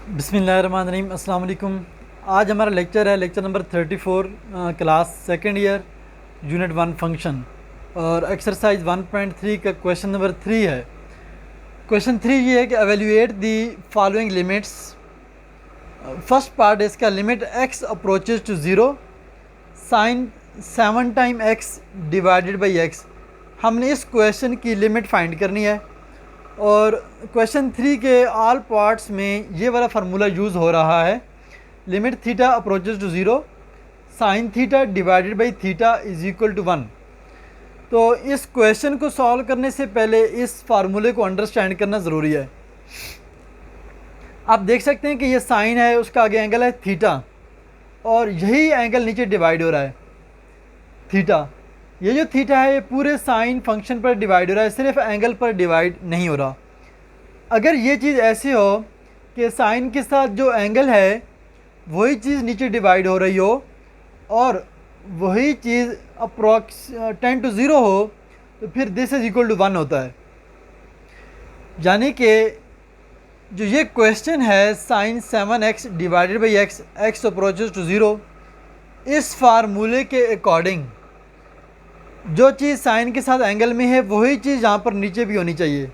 बिस्मिल्लाहिर्रहमानिर्रहीम, अस्सलाम वालेकुम। आज हमारा लेक्चर है lecture number 34, class second year, unit 1 function, और एक्सरसाइज 1.3 का क्वेश्चन नंबर 3 है। क्वेश्चन 3 ये है कि evaluate the following limits. First part है इसका, limit x approaches to zero sine 7 time x divided by x। हमने इस क्वेश्चन की लिमिट फाइंड करनी है और क्वेश्चन 3 के ऑल पार्ट्स में ये वाला फार्मूला यूज़ हो रहा है, limit theta approaches to zero sine theta divided by theta is equal to 1। तो इस क्वेश्चन को सॉल्व करने से पहले इस फार्मूले को अंडरस्टैंड करना ज़रूरी है। आप देख सकते हैं कि ये साइन है, उसका आगे एंगल है थीटा, और यही एंगल नीचे डिवाइड हो रहा है थीटा। ये जो थीटा है ये पूरे साइन फंक्शन पर डिवाइड हो रहा है, सिर्फ एंगल पर डिवाइड नहीं हो रहा। अगर ये चीज़ ऐसी हो कि साइन के साथ जो एंगल है वही चीज़ नीचे डिवाइड हो रही हो और वही चीज़ अप्रॉक्स 10 to 0 हो, तो फिर दिस इज इक्वल टू 1 होता है। यानी कि जो ये क्वेश्चन है sine 7x divided by x, x approaches to 0, इस फार्मूले के अकॉर्डिंग जो चीज़ साइन के साथ एंगल में है वही चीज़ यहाँ पर नीचे भी होनी चाहिए,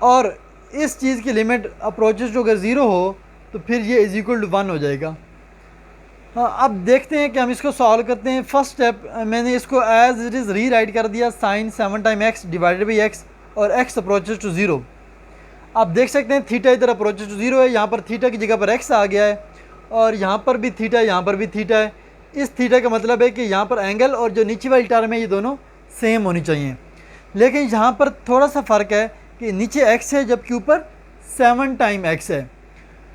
और इस चीज़ की लिमिट अप्रोचेज टू अगर 0 हो तो फिर ये इज इक्वल टू 1 हो जाएगा। हाँ, अब देखते हैं कि हम इसको सॉल्व करते हैं। फर्स्ट स्टेप, मैंने इसको as it is rewrite कर दिया, sine 7 time x divided by x और x अप्रोचेज टू 0। आप देख सकते हैं थीटा इधर अप्रोचेज टू 0 है, यहाँ पर थीटा की जगह पर x आ गया है, और यहाँ पर भी थीटा है, यहाँ पर भी थीटा है। इस थीटा का मतलब है कि यहाँ पर एंगल और जो नीचे वाली टर्म है ये दोनों सेम होनी चाहिए। लेकिन यहाँ पर थोड़ा सा फ़र्क है कि नीचे x है जबकि ऊपर 7 टाइम x है।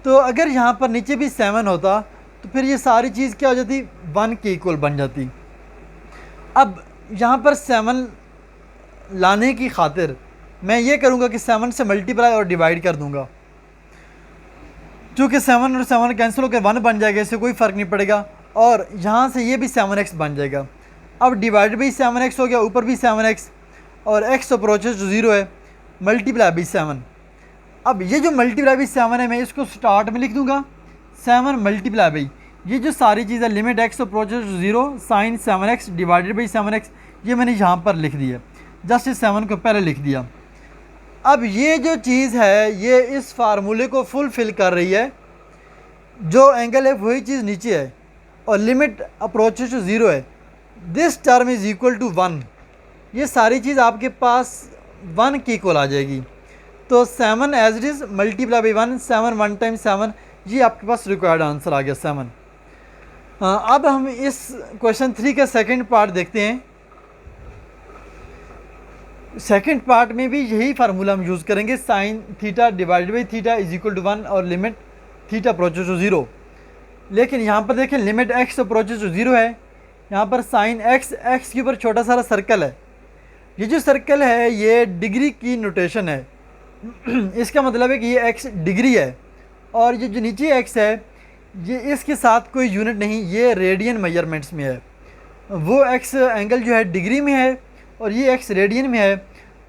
तो अगर यहाँ पर नीचे भी 7 होता तो फिर ये सारी चीज़ क्या हो जाती, 1 के इक्वल बन जाती। अब यहाँ पर 7 लाने की खातिर मैं ये करूँगा कि 7 से मल्टीप्लाई और डिवाइड कर दूँगा। चूँकि 7 और 7 कैंसिल होकर 1 बन जाएगा, इससे कोई फ़र्क नहीं पड़ेगा, और यहाँ से ये भी 7x बन जाएगा। अब डिवाइड भी 7x हो गया, ऊपर भी 7x, और x अप्रोचेज टू 0 है, मल्टीप्लाई भी 7। अब ये जो मल्टीप्लाई भी 7 है मैं इसको स्टार्ट में लिख दूंगा 7 मल्टीप्लाई बाई ये जो सारी चीज़ है limit x approaches to 0 sine 7x divided by 7x, ये मैंने यहाँ पर लिख दी है, जस्ट इस 7 को पहले लिख दिया। अब ये जो चीज़ है ये इस फार्मूले को फुलफिल कर रही है, जो एंगल है वही चीज़ नीचे है और लिमिट अप्रोचेज टू 0 है, this term is equal to 1। ये सारी चीज़ आपके पास 1 के इक्वल आ जाएगी। तो 7 as it is multiply by 1, 7 1 time 7, ये आपके पास रिक्वायर्ड आंसर आ गया 7। अब हम इस क्वेश्चन 3 का सेकंड पार्ट देखते हैं। सेकंड पार्ट में भी यही फार्मूला हम यूज़ करेंगे, sine theta divided by theta is equal to 1 और लिमिट थीटा अप्रोचेज टू 0। लेकिन यहाँ पर देखें लिमिट x अप्रोचेज टू 0 है, यहाँ पर साइन x के ऊपर छोटा सारा सर्कल है। ये जो सर्कल है ये डिग्री की नोटेशन है इसका मतलब है कि ये x डिग्री है, और ये जो नीचे x है ये इसके साथ कोई यूनिट नहीं, ये रेडियन मेजरमेंट्स में है। वो x एंगल जो है डिग्री में है और ये x रेडियन में है।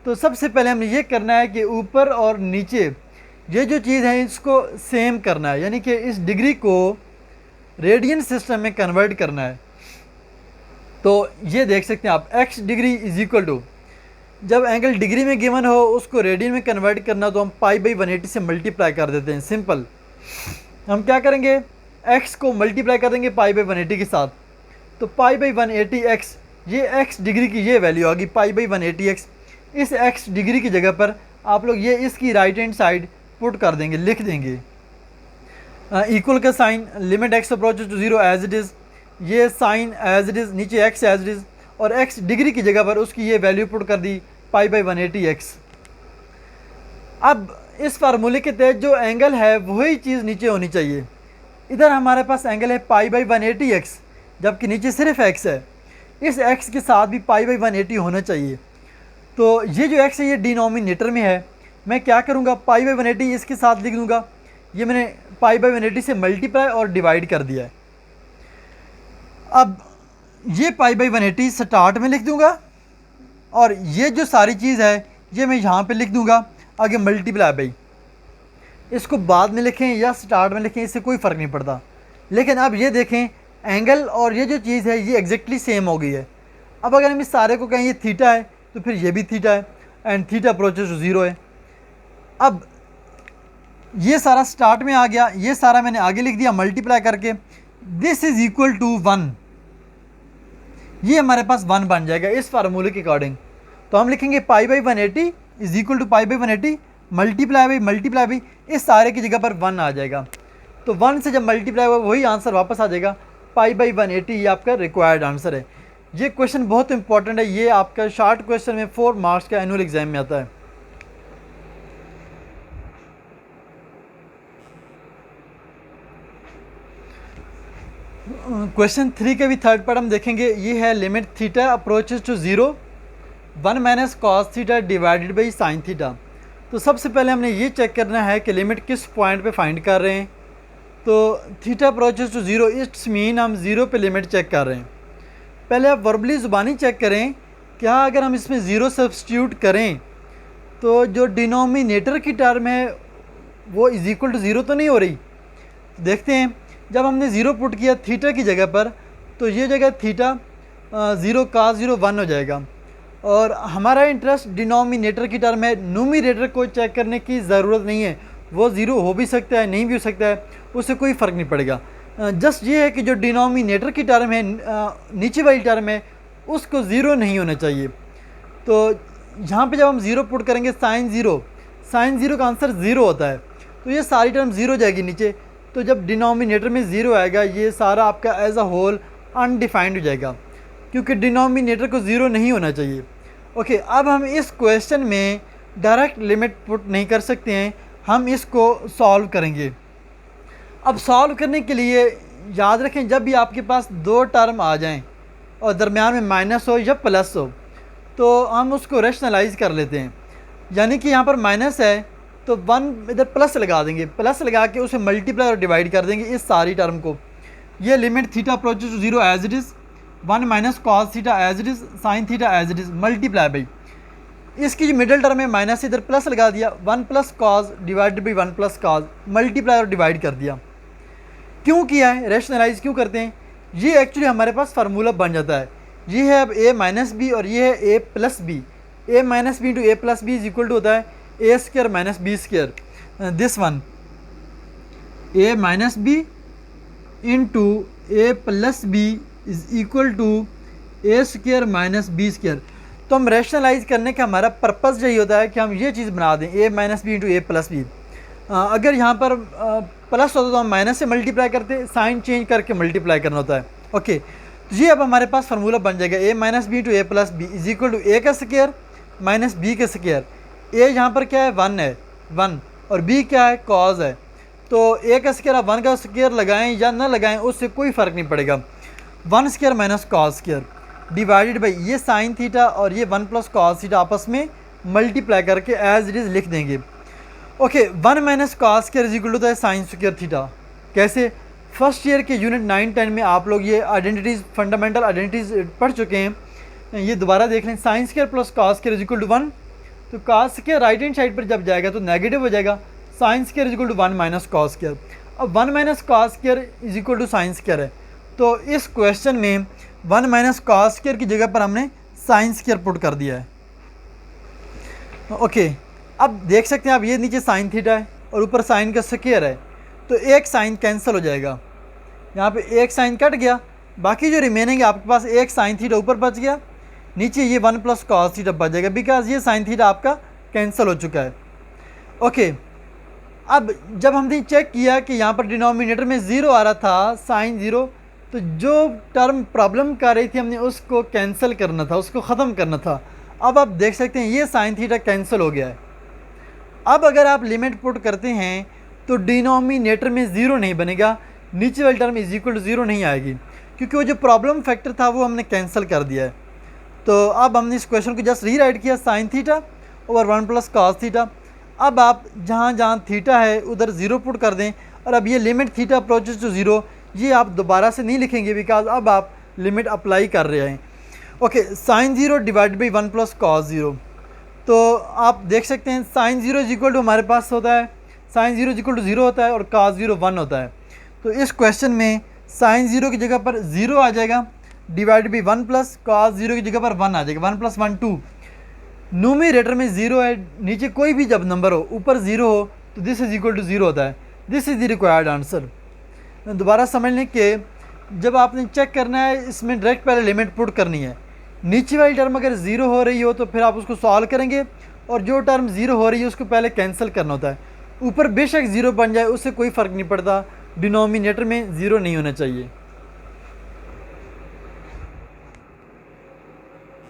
तो सबसे पहले हमने ये करना है कि ऊपर और नीचे ये जो चीज़ है इसको सेम करना है, यानी कि इस डिग्री को रेडियन सिस्टम में कन्वर्ट करना है। तो ये देख सकते हैं आप, x degree is equal to, जब एंगल डिग्री में गिवन हो उसको रेडियन में कन्वर्ट करना तो हम पाई बाई 180 से मल्टीप्लाई कर देते हैं। सिंपल, हम क्या करेंगे, x को मल्टीप्लाई कर देंगे पाई बाई 180 के साथ, तो पाई बाई 180 x, ये x डिग्री की ये वैल्यू आ गई पाई बाई 180 x। इस x डिग्री की जगह पर आप लोग ये इसकी राइट हैंड साइड पुट कर देंगे, लिख देंगे इक्वल का sine, limit x approaches to 0 as it is, ये साइन एज इट इज़, नीचे x एज इट इज़, और x डिग्री की जगह पर उसकी ये वैल्यू पुट कर दी पाई बाई 180 x। अब इस फार्मूले के तहत जो एंगल है वही चीज़ नीचे होनी चाहिए। इधर हमारे पास एंगल है पाई बाई 180 x, जबकि नीचे सिर्फ x है, इस x के साथ भी पाई बाई 180 होना चाहिए। तो ये जो x है ये डिनोमिनेटर में है, मैं क्या करूँगा पाई बाई 180 इसके साथ लिख दूँगा, ये मैंने पाई बाई 180 से मल्टीप्लाई और डिवाइड कर दिया है। अब ये पाई बाई 180 स्टार्ट में लिख दूंगा, और ये जो सारी चीज़ है ये मैं यहाँ पे लिख दूंगा आगे मल्टीप्लाई बाई। इसको बाद में लिखें या स्टार्ट में लिखें, इससे कोई फ़र्क नहीं पड़ता। लेकिन अब ये देखें एंगल और ये जो चीज़ है ये एग्जैक्टली सेम हो गई है। अब अगर हम इस सारे को कहें ये थीटा है तो फिर ये भी थीटा है एंड थीटा अप्रोचेस टू 0 है। अब ये सारा स्टार्ट में आ गया, ये सारा मैंने आगे लिख दिया मल्टीप्लाई करके, दिस इज़ इक्वल टू 1, ये हमारे पास 1 बन जाएगा इस फार्मूले के अकॉर्डिंग। तो हम लिखेंगे pi by 180 is equal to pi by 180 multiply by इस सारे की जगह पर 1 आ जाएगा। तो 1 से जब मल्टीप्लाई हुआ वही आंसर वापस आ जाएगा, पाई बाई 180 ये आपका रिक्वायर्ड आंसर है। ये क्वेश्चन बहुत इंपॉर्टेंट है, ये आपका शॉर्ट क्वेश्चन में 4 मार्क्स का एनुअल एग्जाम में आता है। क्वेश्चन 3 का भी थर्ड पार्ट हम देखेंगे। ये है limit theta approaches to 0 1 minus cos theta divided by sine theta. तो सबसे पहले हमने ये चेक करना है कि लिमिट किस पॉइंट पे फाइंड कर रहे हैं। तो theta approaches to 0 it's mean हम 0 पे लिमिट चेक कर रहे हैं। पहले आप वर्बली ज़ुबानी चेक करें, क्या अगर हम इसमें 0 सब्स्टिट्यूट करें तो जो डिनोमिनेटर की टर्म है वो इज इक्वल टू 0 तो नहीं हो रही। देखते हैं, जब हमने 0 पुट किया थीटा की जगह पर तो ये जगह थीटा 0 का 0 1 हो जाएगा। और हमारा इंटरेस्ट डिनोमिनेटर की टर्म है, न्यूमरेटर को चेक करने की ज़रूरत नहीं है, वो 0 हो भी सकता है नहीं भी हो सकता है, उससे कोई फ़र्क नहीं पड़ेगा। जस्ट ये है कि जो डिनोमिनेटर की टर्म है नीचे वाली टर्म है उसको 0 नहीं होना चाहिए। तो यहाँ पे जब हम 0 पुट करेंगे साइन 0 का आंसर 0 होता है, तो ये सारी टर्म 0 जाएगी नीचे। तो जब डिनोमिनेटर में 0 आएगा ये सारा आपका एज अ होल अनडिफाइंड हो जाएगा, क्योंकि डिनोमिनेटर को 0 नहीं होना चाहिए। ओके, अब हम इस क्वेश्चन में डायरेक्ट लिमिट पुट नहीं कर सकते हैं, हम इसको सॉल्व करेंगे। अब सॉल्व करने के लिए याद रखें, जब भी आपके पास 2 टर्म आ जाएं और दरमियान में माइनस हो या प्लस हो तो हम उसको रैशनलाइज कर लेते हैं। यानी कि यहाँ पर माइनस है तो 1 इधर प्लस लगा देंगे, प्लस लगा के उसे मल्टीप्लाई और डिवाइड कर देंगे इस सारी टर्म को। ये limit theta approaches to 0 as it is 1 minus cos theta as it is sine theta as it is multiply by इसकी जो मिडल टर्म है माइनस, इधर प्लस लगा दिया, 1 plus cos divided by 1 plus cos multiply और divide कर दिया। क्यों किया है, रैशनलाइज क्यों करते हैं, ये एक्चुअली हमारे पास फार्मूला बन जाता है। ये है अब a माइनस बी और ये है a plus b. a minus B into A plus b is equal to होता है a square minus b square. This one a minus B into A plus b is equal to a square minus b square. तो हम rationalise करने का हमारा purpose यही होता है कि हम ये चीज़ बना दें a minus B into A plus B. अगर यहाँ पर प्लस होता तो हम माइनस से मल्टीप्लाई करते, साइन चेंज करके मल्टीप्लाई करना होता है। ओके, तो ये अब हमारे पास फार्मूला बन जाएगा a minus B into A plus b is equal to a का स्क्वायर माइनस बी का स्क्वायर। a यहाँ पर क्या है 1 है 1 और b क्या है कॉज है। तो a का स्क्वायर आप 1 का स्क्वायर लगाएं या ना लगाएं उससे कोई फ़र्क नहीं पड़ेगा। 1 square minus cos square divided by ये साइन थीटा और ये 1 प्लस कॉस थीटा आपस में मल्टीप्लाई करके एज इट इज़ लिख देंगे। Okay, 1 minus cos square is equal to है साइन स्क्वायर थीटा। कैसे, फर्स्ट ईयर के यूनिट 9-10 में आप लोग ये आइडेंटिटीज़ फंडामेंटल आइडेंटिटीज़ पढ़ चुके हैं, ये दोबारा देख लें। Sine square plus cos square is equal to 1, तो cos square right hand side पर जब जाएगा तो नेगेटिव हो जाएगा, sine square is equal to 1 minus cos square. अब 1 minus cos square is equal to sine square है, तो इस क्वेश्चन में 1 माइनस कॉस स्क्वायर की जगह पर हमने साइन स्क्वायर पुट कर दिया है। ओके, अब देख सकते हैं आप ये नीचे साइन थीटा है और ऊपर साइन का स्क्वायर है, तो एक साइन कैंसिल हो जाएगा, यहाँ पे एक साइन कट गया, बाकी जो रिमेनिंग है आपके पास एक साइन थीटा ऊपर बच गया, नीचे ये 1 प्लस कॉस थीटा बच जाएगा बिकॉज ये साइन थीटा आपका कैंसिल हो चुका है। ओके, अब जब हमने चेक किया कि यहाँ पर डिनोमिनेटर में 0 आ रहा था साइन 0, तो जो टर्म प्रॉब्लम कर रही थी हमने उसको कैंसिल करना था, उसको ख़त्म करना था। अब आप देख सकते हैं ये साइन थीटा कैंसिल हो गया है। अब अगर आप लिमिट पुट करते हैं तो डिनोमिनेटर में 0 नहीं बनेगा, नीचे वाली टर्म इज इक्वल टू 0 नहीं आएगी, क्योंकि वो जो प्रॉब्लम फैक्टर था वो हमने कैंसिल कर दिया है। तो अब हमने इस क्वेश्चन को जस्ट रीराइट किया, sine theta over 1 plus cos theta. अब आप जहाँ जहाँ थीटा है उधर 0 पुट कर दें, और अब ये लिमिट थीटा अप्रोचेस टू 0 ये आप दोबारा से नहीं लिखेंगे बिकॉज अब आप लिमिट अप्लाई कर रहे हैं। Okay, sine 0 divide by 1 plus cos 0, तो आप देख सकते हैं साइन 0 इज इक्वल टू हमारे पास होता है साइन 0 इक्वल टू 0 होता है और cos 0 1 होता है। तो इस क्वेश्चन में साइन 0 की जगह पर 0 आ जाएगा डिवाइड बाई 1 प्लस cos 0 की जगह पर 1 आ जाएगा, 1 प्लस 1 2। न्यूमरेटर में 0 है, नीचे कोई भी जब नंबर हो ऊपर 0 हो तो दिस इज इक्वल टू 0 होता है। This is the required answer. दोबारा समझ लें कि जब आपने चेक करना है इसमें डायरेक्ट पहले लिमिट पुट करनी है। नीचे वाली टर्म अगर 0 हो रही हो तो फिर आप उसको सॉल्व करेंगे और जो टर्म 0 हो रही है उसको पहले कैंसिल करना होता है। ऊपर बेशक 0 बन जाए उससे कोई फ़र्क नहीं पड़ता, डिनोमिनेटर में 0 नहीं होना चाहिए।